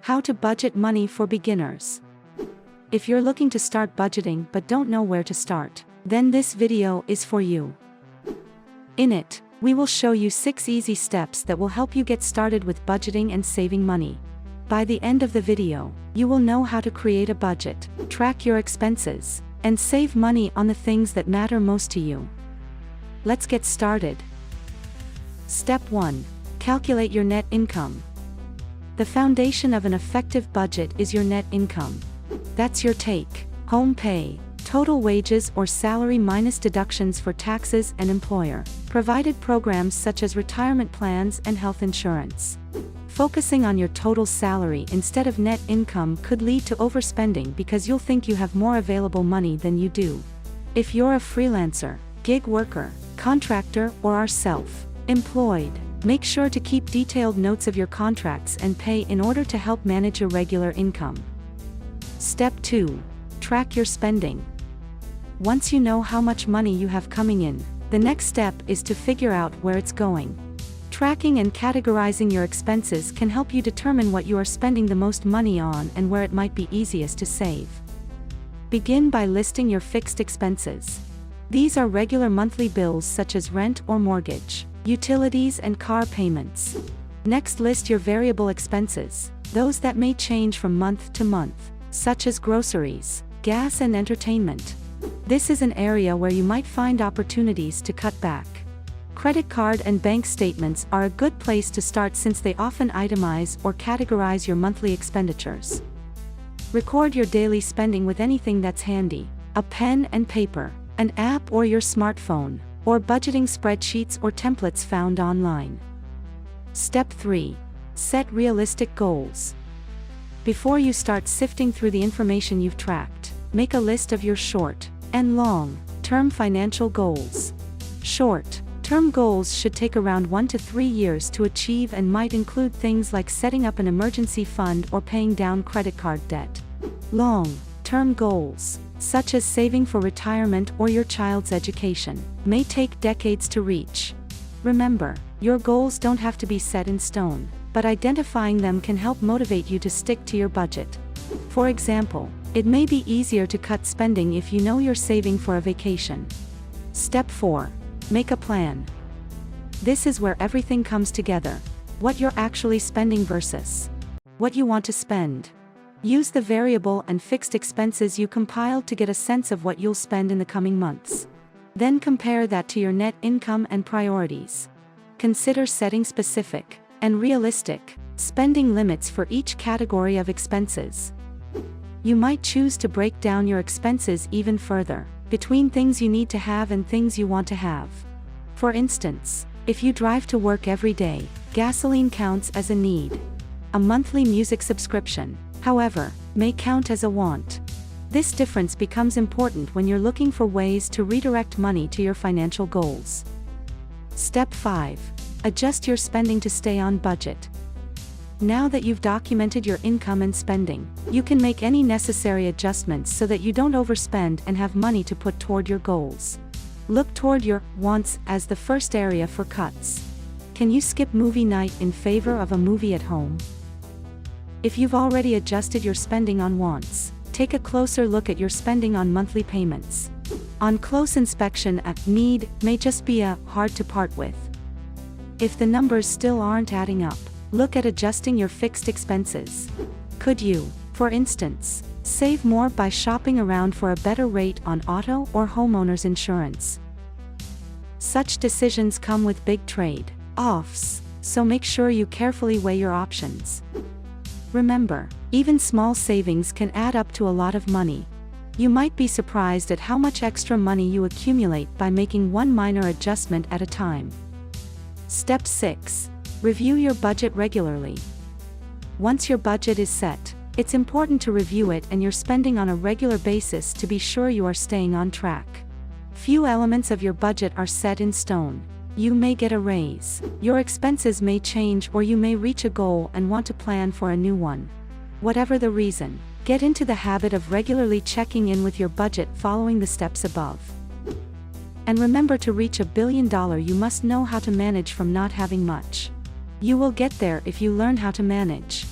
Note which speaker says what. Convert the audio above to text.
Speaker 1: How to budget money for beginners. If you're looking to start budgeting but don't know where to start, then this video is for you. In it, we will show you 6 easy steps that will help you get started with budgeting and saving money. By the end of the video, you will know how to create a budget, track your expenses, and save money on the things that matter most to you. Let's get started. Step 1. Calculate your net income. The foundation of an effective budget is your net income. That's your take-home pay, total wages or salary minus deductions for taxes and employer-provided programs such as retirement plans and health insurance. Focusing on your total salary instead of net income could lead to overspending because you'll think you have more available money than you do. If you're a freelancer, gig worker, contractor, or are self-employed, make sure to keep detailed notes of your contracts and pay in order to help manage your regular income. Step 2. Track your spending. Once you know how much money you have coming in, the next step is to figure out where it's going. Tracking and categorizing your expenses can help you determine what you are spending the most money on and where it might be easiest to save. Begin by listing your fixed expenses. These are regular monthly bills such as rent or mortgage, utilities and car payments. Next, list your variable expenses, those that may change from month to month, such as groceries, gas and entertainment. This is an area where you might find opportunities to cut back. Credit card and bank statements are a good place to start since they often itemize or categorize your monthly expenditures. Record your daily spending with anything that's handy: a pen and paper, an app or your smartphone, or budgeting spreadsheets or templates found online. Step 3. Set realistic goals. Before you start sifting through the information you've tracked, make a list of your short and long-term financial goals. Short-term goals should take around 1 to 3 years to achieve and might include things like setting up an emergency fund or paying down credit card debt. Long-term goals, such as saving for retirement or your child's education, may take decades to reach. Remember, your goals don't have to be set in stone, but identifying them can help motivate you to stick to your budget. For example, it may be easier to cut spending if you know you're saving for a vacation. Step 4. Make a plan. This is where everything comes together: what you're actually spending versus what you want to spend. Use the variable and fixed expenses you compiled to get a sense of what you'll spend in the coming months. Then compare that to your net income and priorities. Consider setting specific and realistic spending limits for each category of expenses. You might choose to break down your expenses even further, between things you need to have and things you want to have. For instance, if you drive to work every day, gasoline counts as a need. A monthly music subscription, however, may count as a want. This difference becomes important when you're looking for ways to redirect money to your financial goals. Step 5. Adjust your spending to stay on budget. Now that you've documented your income and spending, you can make any necessary adjustments so that you don't overspend and have money to put toward your goals. Look toward your wants as the first area for cuts. Can you skip movie night in favor of a movie at home? If you've already adjusted your spending on wants, take a closer look at your spending on monthly payments. On close inspection, a need may just be a hard to part with. If the numbers still aren't adding up, look at adjusting your fixed expenses. Could you, for instance, save more by shopping around for a better rate on auto or homeowners insurance? Such decisions come with big trade-offs, so make sure you carefully weigh your options. Remember, even small savings can add up to a lot of money. You might be surprised at how much extra money you accumulate by making one minor adjustment at a time. Step 6. Review your budget regularly. Once your budget is set, it's important to review it and your spending on a regular basis to be sure you are staying on track. Few elements of your budget are set in stone. You may get a raise, your expenses may change, or you may reach a goal and want to plan for a new one. Whatever the reason, get into the habit of regularly checking in with your budget following the steps above. And remember, to reach $1 billion you must know how to manage from not having much. You will get there if you learn how to manage.